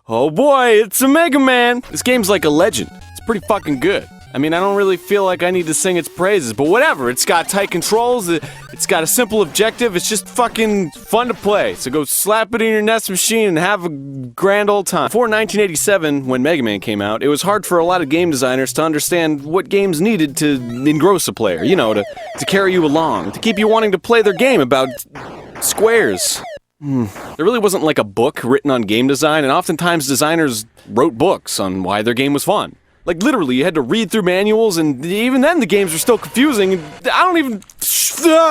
Oh boy, it's a Mega Man! This game's like a legend. It's pretty fucking good. I mean, I don't really feel like I need to sing its praises, but whatever. It's got tight controls, it's got a simple objective, it's just fucking fun to play. So go slap it in your NES machine and have a grand old time. Before 1987, when Mega Man came out, it was hard for a lot of game designers to understand what games needed to engross a player. You know, to carry you along, to keep you wanting to play their game about squares. There really wasn't like a book written on game design, and oftentimes designers wrote books on why their game was fun. Like, literally, you had to read through manuals, and even then the games were still confusing. I don't even...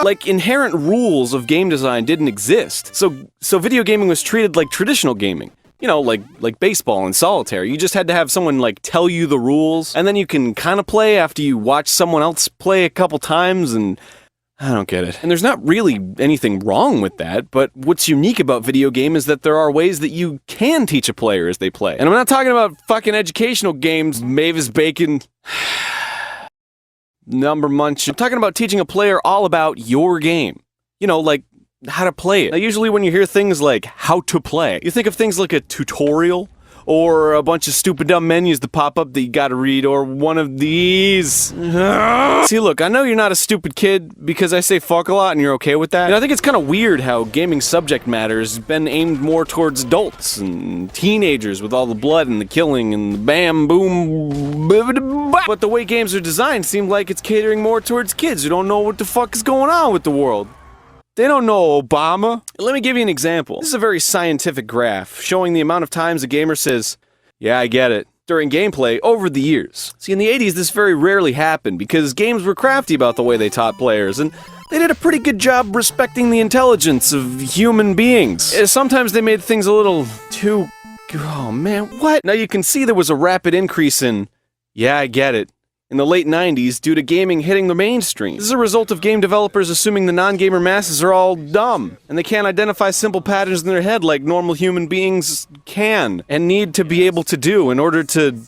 Like, inherent rules of game design didn't exist. So video gaming was treated like traditional gaming. You know, like baseball and solitaire. You just had to have someone, like, tell you the rules, and then you can kind of play after you watch someone else play a couple times, and... I don't get it. And there's not really anything wrong with that, but what's unique about video game is that there are ways that you can teach a player as they play. And I'm not talking about fucking educational games, Mavis Bacon, Number Munch. I'm talking about teaching a player all about your game. You know, like, how to play it. Now, usually when you hear things like, how to play, you think of things like a tutorial, or a bunch of stupid dumb menus that pop up that you gotta read, or one of these. See, look, I know you're not a stupid kid because I say fuck a lot and you're okay with that. And I think it's kind of weird how gaming subject matter has been aimed more towards adults and teenagers with all the blood and the killing and the bam, boom, but the way games are designed seem like it's catering more towards kids who don't know what the fuck is going on with the world. They don't know Obama. Let me give you an example. This is a very scientific graph showing the amount of times a gamer says, yeah, I get it, during gameplay over the years. See, in the 80s, this very rarely happened because games were crafty about the way they taught players, and they did a pretty good job respecting the intelligence of human beings. Sometimes they made things a little too... Oh man, what? Now you can see there was a rapid increase in, yeah, I get it, in the late 90s due to gaming hitting the mainstream. This is a result of game developers assuming the non-gamer masses are all dumb, and they can't identify simple patterns in their head like normal human beings can, and need to be able to do in order to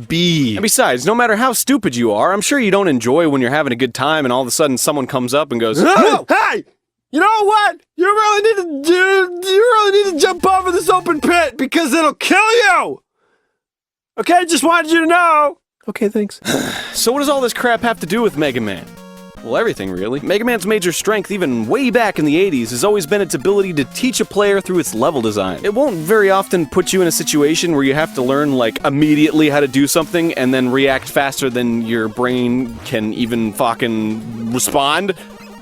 be. And besides, no matter how stupid you are, I'm sure you don't enjoy when you're having a good time and all of a sudden someone comes up and goes, "Whoa, hey! You know what? You really need to jump over this open pit because it'll kill you! Okay, just wanted you to know." Okay, thanks. So what does all this crap have to do with Mega Man? Well, everything, really. Mega Man's major strength, even way back in the 80s, has always been its ability to teach a player through its level design. It won't very often put you in a situation where you have to learn, like, immediately how to do something and then react faster than your brain can even fucking respond.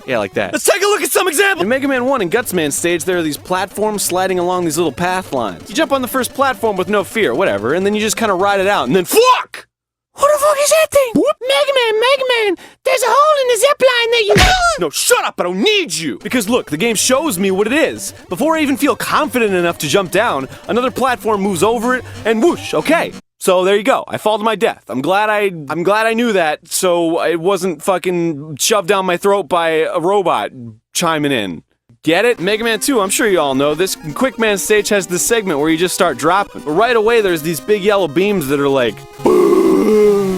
Yeah, like that. Let's take a look at some examples! In Mega Man 1 and Gutsman stage, there are these platforms sliding along these little path lines. You jump on the first platform with no fear, whatever, and then you just kind of ride it out, and then fuck! What the fuck is that thing? Whoop. Mega Man, there's a hole in the zip line that you... No, shut up, I don't need you! Because look, the game shows me what it is. Before I even feel confident enough to jump down, another platform moves over it, and whoosh, okay. So there you go, I fall to my death. I'm glad I knew that, so it wasn't fucking shoved down my throat by a robot chiming in. Get it? Mega Man 2, I'm sure you all know this. Quick Man stage has this segment where you just start dropping. But right away, there's these big yellow beams that are like...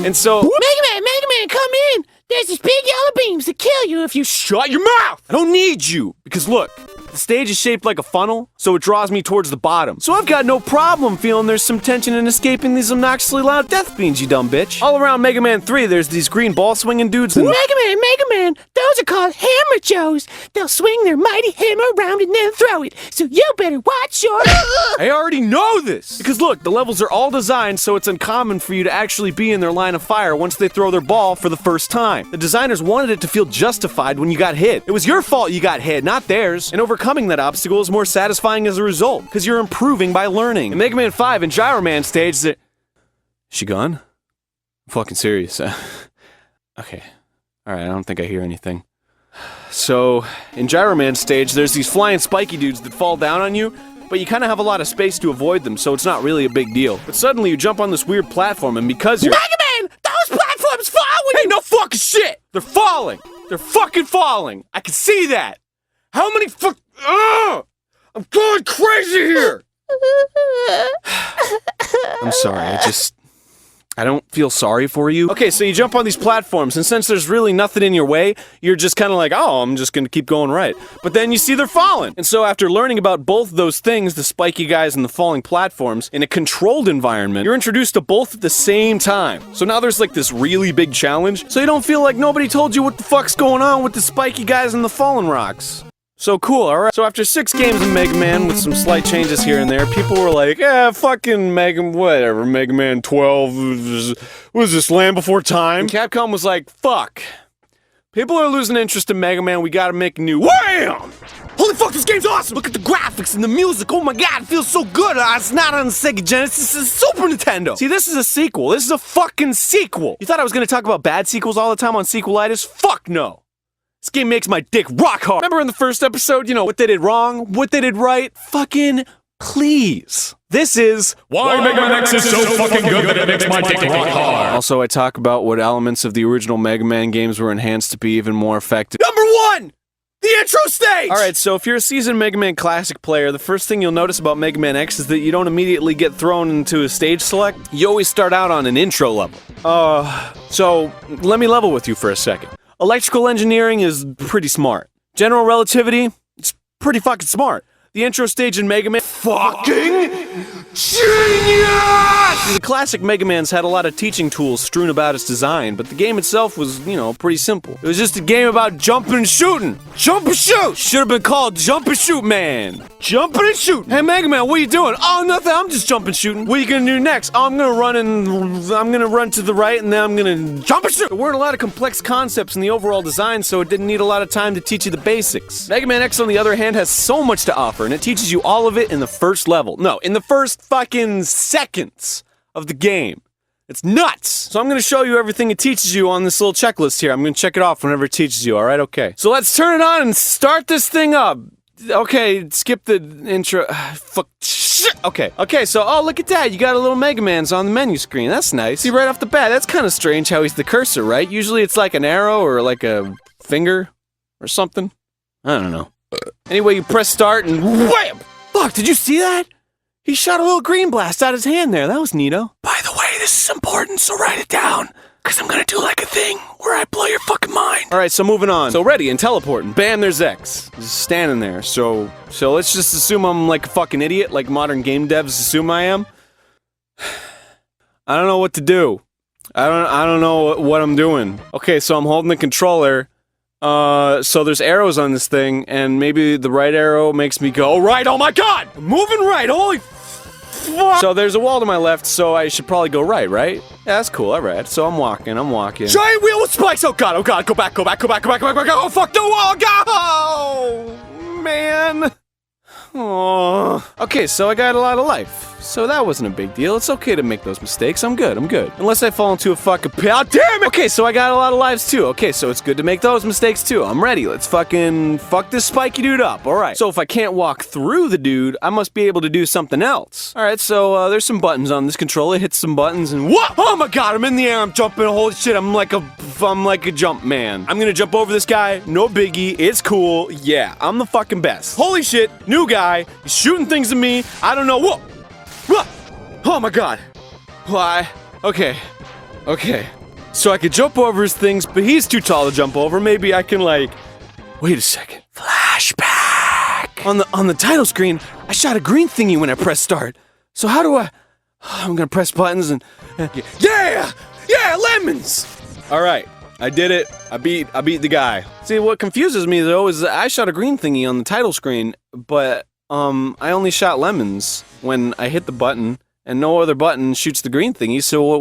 And so... Mega Man, come in! There's these big yellow beams that kill you if you shut your mouth! I don't need you! Because look, the stage is shaped like a funnel, so it draws me towards the bottom. So I've got no problem feeling there's some tension in escaping these obnoxiously loud death beams, you dumb bitch. All around Mega Man 3, there's these green ball-swinging dudes and... Mega Man, those are called hammer joes. They'll swing their mighty hammer around and then throw it, so you better watch your... I already know this! Because look, the levels are all designed so it's uncommon for you to actually be in their line of fire once they throw their ball for the first time. The designers wanted it to feel justified when you got hit. It was your fault you got hit, not theirs. And overcoming that obstacle is more satisfying as a result, because you're improving by learning. In Mega Man 5 and Gyro Man stage, Is she gone? I'm fucking serious. Okay. Alright, I don't think I hear anything. So, in Gyro Man stage, there's these flying spiky dudes that fall down on you, but you kind of have a lot of space to avoid them, so it's not really a big deal. But suddenly you jump on this weird platform, and because you're- Mega Man! Those platforms fall when Hey, no fucking shit! They're falling! They're fucking falling! I can see that! How many I'm going crazy here! I'm sorry, I don't feel sorry for you. Okay, so you jump on these platforms, and since there's really nothing in your way, you're just kind of like, oh, I'm just gonna keep going right. But then you see they're falling. And so after learning about both those things, the spiky guys and the falling platforms, in a controlled environment, you're introduced to both at the same time. So now there's like this really big challenge, so you don't feel like nobody told you what the fuck's going on with the spiky guys and the fallen rocks. So cool, alright. So after 6 games of Mega Man with some slight changes here and there, people were like, fucking Mega Man 12, was this Land Before Time? And Capcom was like, fuck. People are losing interest in Mega Man, we gotta make a new Wham! Holy fuck, this game's awesome! Look at the graphics and the music, oh my god, it feels so good! It's not on the Sega Genesis, it's Super Nintendo! See, this is a sequel, this is a fucking sequel! You thought I was gonna talk about bad sequels all the time on Sequelitis? Fuck no! This game makes my dick rock hard. Remember in the first episode, you know, what they did wrong, what they did right? Fucking please. This is Why Mega Man X is so fucking good that it makes my dick rock hard. Also, I talk about what elements of the original Mega Man games were enhanced to be even more effective. Number 1! The intro stage! Alright, so if you're a seasoned Mega Man Classic player, the first thing you'll notice about Mega Man X is that you don't immediately get thrown into a stage select. You always start out on an intro level. So let me level with you for a second. Electrical engineering is pretty smart. General relativity, it's pretty fucking smart. The intro stage in Mega Man, Fucking genius! the classic Mega Man's had a lot of teaching tools strewn about its design, but the game itself was, you know, pretty simple. It was just a game about jumping and shooting. Jump and shoot! Should have been called Jump and Shoot Man. Jumping and shooting. Hey Mega Man, what are you doing? Oh, nothing, I'm just jumping shooting. What are you gonna do next? Oh, I'm gonna run to the right and then I'm gonna jump and shoot. There weren't a lot of complex concepts in the overall design, so it didn't need a lot of time to teach you the basics. Mega Man X, on the other hand, has so much to offer, and it teaches you all of it in the first level. No, in the first fucking seconds of the game. It's nuts! So I'm gonna show you everything it teaches you on this little checklist here. I'm gonna check it off whenever it teaches you, alright? Okay. So let's turn it on and start this thing up. Okay, skip the intro. Fuck. Shit. Okay, so, oh, look at that. You got a little Mega Man's on the menu screen. That's nice. See, right off the bat, that's kind of strange how he's the cursor, right? Usually it's like an arrow or like a finger or something. I don't know. Anyway, you press start and wham! Fuck, did you see that? He shot a little green blast out his hand there. That was neato. By the way, this is important, so write it down. Cause I'm gonna do like a thing where I blow your fucking mind. Alright, so moving on. So ready and teleporting. Bam, there's X. Just standing there. So let's just assume I'm like a fucking idiot, like modern game devs assume I am. I don't know what to do. I don't know what I'm doing. Okay, so I'm holding the controller. So there's arrows on this thing, and maybe the right arrow makes me go right. Oh my god! I'm moving right, holy fuck! So there's a wall to my left, so I should probably go right? Yeah, that's cool, alright. So I'm walking. Giant wheel with spikes! Oh god, go back. Oh fuck, no wall, go! Man! Aww. Okay, so I got a lot of life. So that wasn't a big deal. It's okay to make those mistakes. I'm good. Unless I fall into a fucking pit. Oh, damn it! Okay, so I got a lot of lives too. Okay, so it's good to make those mistakes too. I'm ready. Let's fucking fuck this spiky dude up. Alright. So if I can't walk through the dude, I must be able to do something else. Alright, so there's some buttons on this controller. Hit some buttons and what? Oh my god, I'm in the air. I'm jumping. Holy shit, I'm like a jump man. I'm gonna jump over this guy. No biggie. It's cool. Yeah, I'm the fucking best. Holy shit, new guy. He's shooting things at me. I don't know. Whoa! Oh my god. Why? Okay. So I could jump over his things, but he's too tall to jump over. Maybe I can like... Wait a second. Flashback! On the title screen, I shot a green thingy when I pressed start. So how do I... I'm gonna press buttons and... Yeah! Lemons! Alright. I did it. I beat the guy. See, what confuses me though is that I shot a green thingy on the title screen, but I only shot lemons when I hit the button, and no other button shoots the green thingy, so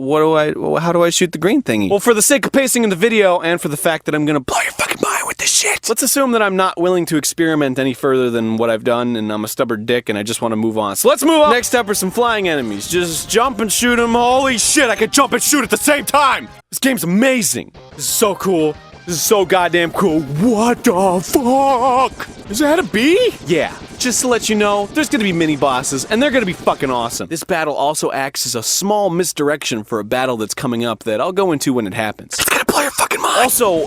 how do I shoot the green thingy? Well, for the sake of pacing in the video, and for the fact that I'm gonna blow your fucking mind with this shit, let's assume that I'm not willing to experiment any further than what I've done, and I'm a stubborn dick, and I just want to move on. So let's move on! Next up are some flying enemies. Just jump and shoot them. Holy shit, I can jump and shoot at the same time! This game's amazing! This is so cool. This is so goddamn cool. What the fuck? Is that a bee? Yeah. Just to let you know, there's gonna be mini bosses, and they're gonna be fucking awesome. This battle also acts as a small misdirection for a battle that's coming up that I'll go into when it happens. It's gonna blow your fucking mind. Also,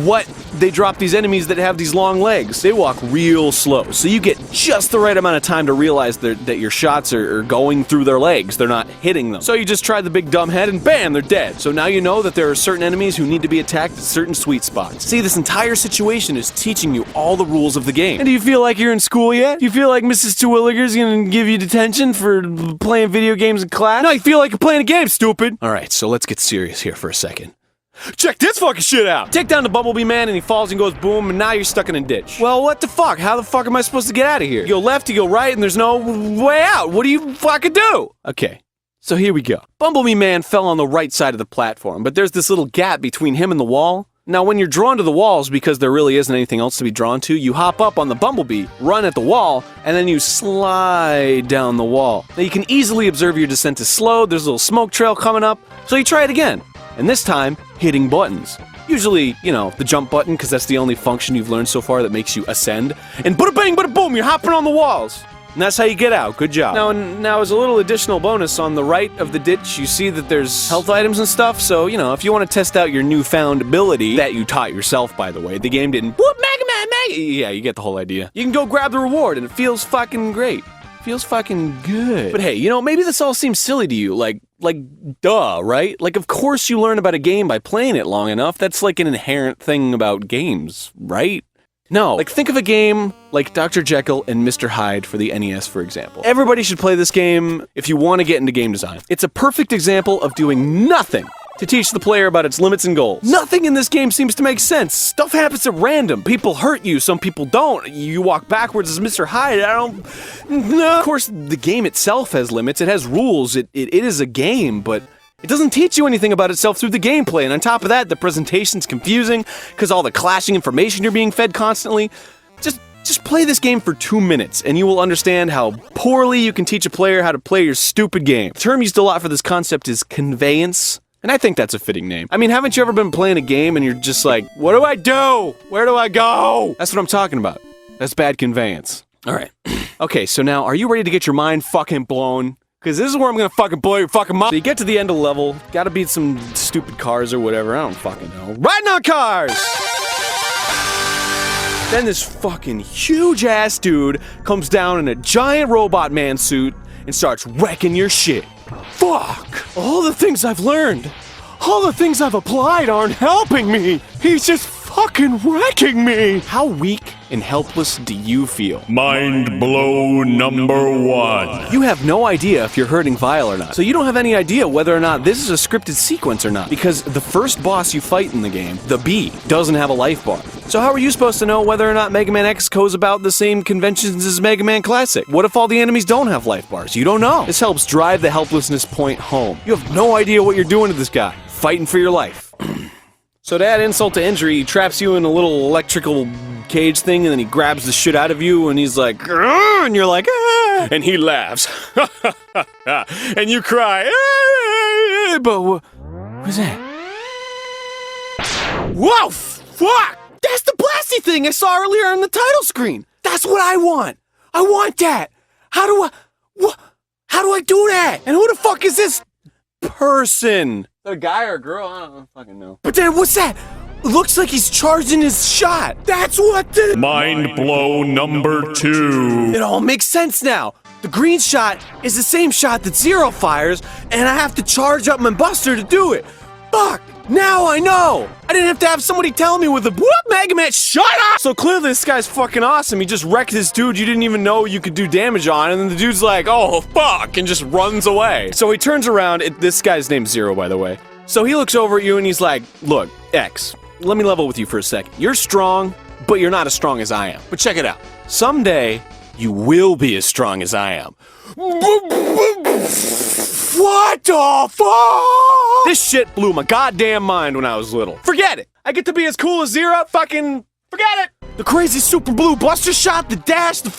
what they drop these enemies that have these long legs. They walk real slow, so you get just the right amount of time to realize that your shots are going through their legs. They're not hitting them. So you just try the big dumb head and bam, they're dead. So now you know that there are certain enemies who need to be attacked at certain sweet spots. See, this entire situation is teaching you all the rules of the game. And do you feel like you're in school yet? Do you feel like Mrs. Terwilliger's gonna give you detention for playing video games in class? No, you feel like you're playing a game, stupid! Alright, so let's get serious here for a second. Check this fucking shit out! Take down the Bumblebee Man and he falls and goes boom, and now you're stuck in a ditch. Well, what the fuck? How the fuck am I supposed to get out of here? You go left, you go right, and there's no way out. What do you fucking do? Okay, so here we go. Bumblebee Man fell on the right side of the platform, but there's this little gap between him and the wall. Now, when you're drawn to the walls, because there really isn't anything else to be drawn to, you hop up on the Bumblebee, run at the wall, and then you slide down the wall. Now, you can easily observe your descent is slowed, there's a little smoke trail coming up, so you try it again. And this time, hitting buttons. Usually, you know, the jump button, because that's the only function you've learned so far that makes you ascend. And bada bang, bada boom, you're hopping on the walls. And that's how you get out. Good job. Now, as a little additional bonus, on the right of the ditch, you see that there's health items and stuff. So, you know, if you want to test out your newfound ability, that you taught yourself, by the way, the game didn't whoop Mega Man, Mega. Yeah, you get the whole idea. You can go grab the reward, and it feels fucking great. Feels fucking good. But hey, you know, maybe this all seems silly to you, like, duh, right? Like, of course you learn about a game by playing it long enough. That's like an inherent thing about games, right? No, like think of a game like Dr. Jekyll and Mr. Hyde for the NES, for example. Everybody should play this game if you want to get into game design. It's a perfect example of doing nothing to teach the player about its limits and goals. Nothing in this game seems to make sense. Stuff happens at random. People hurt you, some people don't. You walk backwards as Mr. Hyde, no. Of course, the game itself has limits. It has rules. It is a game, but it doesn't teach you anything about itself through the gameplay, and on top of that, the presentation's confusing because all the clashing information you're being fed constantly. Just play this game for 2 minutes, and you will understand how poorly you can teach a player how to play your stupid game. The term used a lot for this concept is conveyance, and I think that's a fitting name. I mean, haven't you ever been playing a game and you're just like, what do I do? Where do I go? That's what I'm talking about. That's bad conveyance. All right. Okay, so now, are you ready to get your mind fucking blown? Because this is where I'm gonna fucking blow your fucking mind. So you get to the end of the level, gotta beat some stupid cars or whatever, I don't fucking know. Riding on cars! Then this fucking huge-ass dude comes down in a giant robot man suit and starts wrecking your shit. Fuck! All the things I've learned, all the things I've applied aren't helping me! He's just fucking wrecking me! How weak and helpless do you feel? Mind blow number 1. You have no idea if you're hurting Vile or not, so you don't have any idea whether or not this is a scripted sequence or not, because the first boss you fight in the game, the Bee, doesn't have a life bar. So how are you supposed to know whether or not Mega Man X goes about the same conventions as Mega Man Classic? What if all the enemies don't have life bars? You don't know. This helps drive the helplessness point home. You have no idea what you're doing to this guy, fighting for your life. So to add insult to injury, he traps you in a little electrical cage thing, and then he grabs the shit out of you, and he's like, "Grr," and you're like, "Ah," and he laughs. And you cry, "Ah," but what was that? Whoa, fuck! That's the blasty thing I saw earlier on the title screen. That's what I want. I want that. How do I do that? And who the fuck is this person? A guy or a girl? I don't fucking know. But then what's that? It looks like he's charging his shot. That's what the... Mind blow number 2. It all makes sense now. The green shot is the same shot that Zero fires, and I have to charge up my buster to do it. Fuck! Now I know! I didn't have to have somebody tell me with a whoop, Mega Man, shut up! So clearly this guy's fucking awesome. He just wrecked this dude you didn't even know you could do damage on, and then the dude's like, oh, fuck, and just runs away. So he turns around, this guy's name's Zero, by the way. So he looks over at you and he's like, look, X, let me level with you for a second. You're strong, but you're not as strong as I am. But check it out. Someday, you will be as strong as I am. What the fuck? This shit blew my goddamn mind when I was little. Forget it. I get to be as cool as Zero. Fucking forget it. The crazy super blue buster shot, the dash, the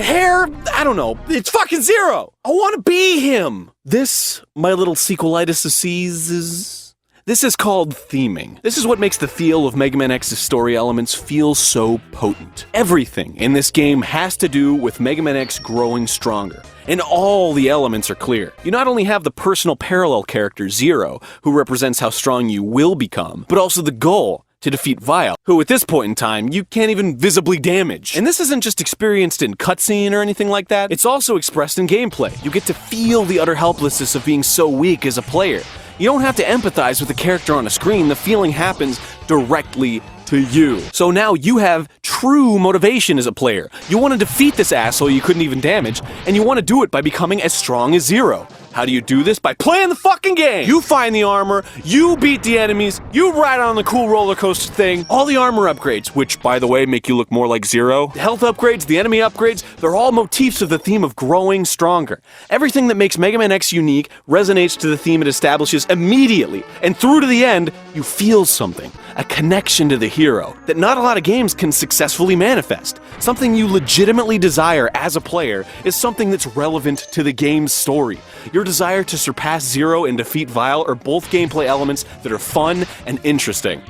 hair. I don't know. It's fucking Zero. I want to be him. This, my little sequelitis is... This is called theming. This is what makes the feel of Mega Man X's story elements feel so potent. Everything in this game has to do with Mega Man X growing stronger, and all the elements are clear. You not only have the personal parallel character Zero, who represents how strong you will become, but also the goal, to defeat Vile, who at this point in time, you can't even visibly damage. And this isn't just experienced in cutscene or anything like that, it's also expressed in gameplay. You get to feel the utter helplessness of being so weak as a player. You don't have to empathize with the character on a screen, the feeling happens directly to you. So now you have true motivation as a player. You want to defeat this asshole you couldn't even damage, and you want to do it by becoming as strong as Zero. How do you do this? By playing the fucking game! You find the armor, you beat the enemies, you ride on the cool roller coaster thing, all the armor upgrades, which, by the way, make you look more like Zero, the health upgrades, the enemy upgrades, they're all motifs of the theme of growing stronger. Everything that makes Mega Man X unique resonates to the theme it establishes immediately, and through to the end, you feel something, a connection to the hero, that not a lot of games can successfully manifest. Something you legitimately desire as a player is something that's relevant to the game's story. Your desire to surpass Zero and defeat Vile are both gameplay elements that are fun and interesting.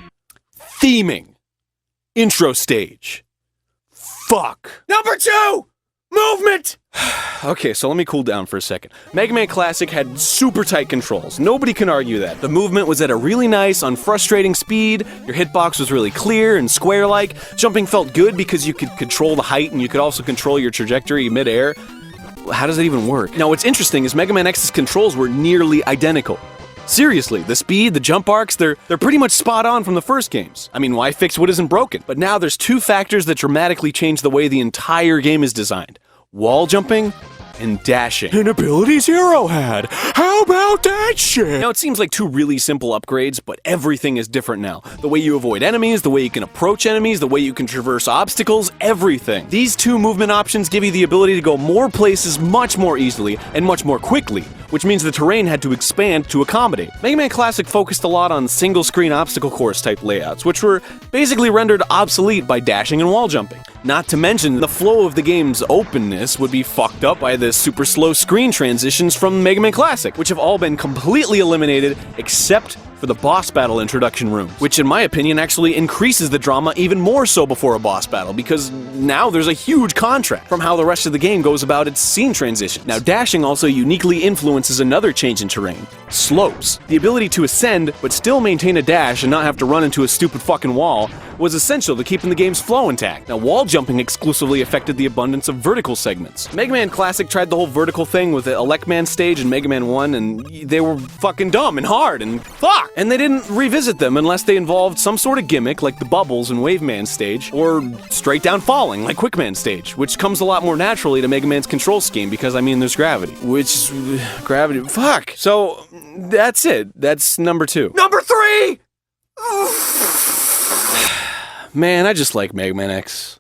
Theming. Intro stage. Fuck. Number 2! Movement! Okay, so let me cool down for a second. Mega Man Classic had super tight controls. Nobody can argue that. The movement was at a really nice, unfrustrating speed. Your hitbox was really clear and square-like. Jumping felt good because you could control the height and you could also control your trajectory mid-air. How does that even work? Now, what's interesting is Mega Man X's controls were nearly identical. Seriously, the speed, the jump arcs, they're pretty much spot on from the first games. I mean, why fix what isn't broken? But now there's two factors that dramatically change the way the entire game is designed. Wall jumping and dashing. An ability Zero had. How about that shit? Now, it seems like two really simple upgrades, but everything is different now. The way you avoid enemies, the way you can approach enemies, the way you can traverse obstacles, everything. These two movement options give you the ability to go more places much more easily and much more quickly, which means the terrain had to expand to accommodate. Mega Man Classic focused a lot on single-screen obstacle course type layouts, which were basically rendered obsolete by dashing and wall jumping. Not to mention, the flow of the game's openness would be fucked up by the super slow screen transitions from Mega Man Classic, which have all been completely eliminated except for the boss battle introduction room, which in my opinion actually increases the drama even more so before a boss battle, because now there's a huge contrast from how the rest of the game goes about its scene transition. Now, dashing also uniquely influences another change in terrain: slopes. The ability to ascend but still maintain a dash and not have to run into a stupid fucking wall was essential to keeping the game's flow intact. Now, wall jumping exclusively affected the abundance of vertical segments. Mega Man Classic tried the whole vertical thing with the Elecman stage in Mega Man 1, and they were fucking dumb and hard and fuck! And they didn't revisit them unless they involved some sort of gimmick like the bubbles in Waveman stage, or straight down falling like Quickman stage, which comes a lot more naturally to Mega Man's control scheme because, I mean, there's gravity. Fuck! So, that's it. That's number 2. Number 3! Man, I just like Mega Man X.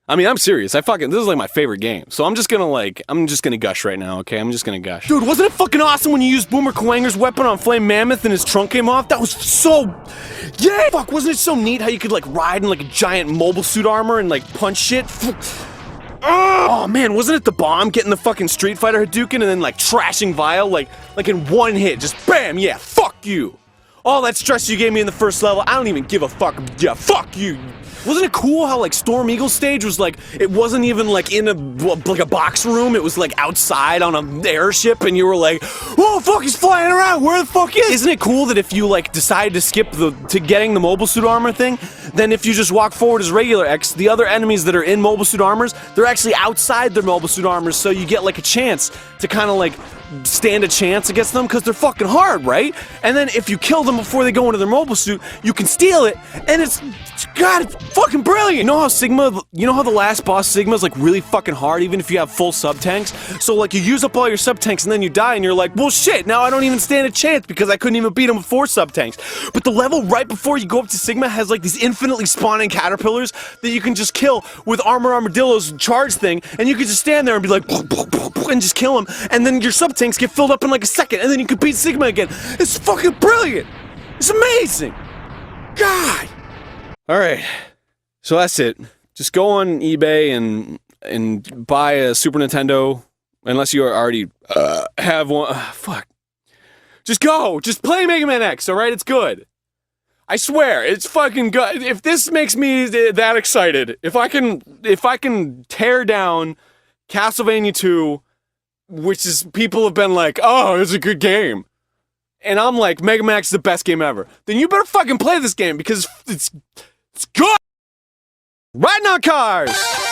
I mean, I'm serious. This is like my favorite game. So I'm just gonna gush right now, okay? I'm just gonna gush. Dude, wasn't it fucking awesome when you used Boomer Kuwanger's weapon on Flame Mammoth and his trunk came off? That was so... Yeah! Fuck, wasn't it so neat how you could, like, ride in, like, a giant mobile suit armor and, like, punch shit? Oh, man, wasn't it the bomb getting the fucking Street Fighter Hadouken and then, like, trashing Vile, like in one hit? Just BAM! Yeah, fuck you! All that stress you gave me in the first level, I don't even give a fuck. Yeah, fuck you! Wasn't it cool how, like, Storm Eagle's stage was, like, it wasn't even, like, in a box room, it was, like, outside on an airship, and you were like, oh, fuck, he's flying around, where the fuck is? Isn't it cool that if you, like, decide to skip to getting the mobile suit armor thing, then if you just walk forward as regular X, the other enemies that are in mobile suit armors, they're actually outside their mobile suit armors, so you get, like, a chance to kind of, like, stand a chance against them, because they're fucking hard, right? And then if you kill them before they go into their mobile suit, you can steal it, and it's fucking brilliant! You know how the last boss Sigma is, like, really fucking hard, even if you have full sub-tanks? So, like, you use up all your sub-tanks, and then you die, and you're like, well, shit, now I don't even stand a chance, because I couldn't even beat him with 4 sub-tanks. But the level right before you go up to Sigma has, like, these infinitely spawning caterpillars that you can just kill with Armadillo's charge thing, and you can just stand there and be like, and just kill him, and then your sub-tanks get filled up in, like, a second, and then you can beat Sigma again. It's fucking brilliant! It's amazing! God! Alright, so that's it. Just go on eBay and buy a Super Nintendo, unless you already have one. Fuck. Just go! Just play Mega Man X, alright? It's good. I swear, it's fucking good. If this makes me that excited, if I can tear down Castlevania 2, which is, people have been like, oh, it's a good game, and I'm like, Mega Man's the best game ever, then you better fucking play this game because it's good. Riding on cars.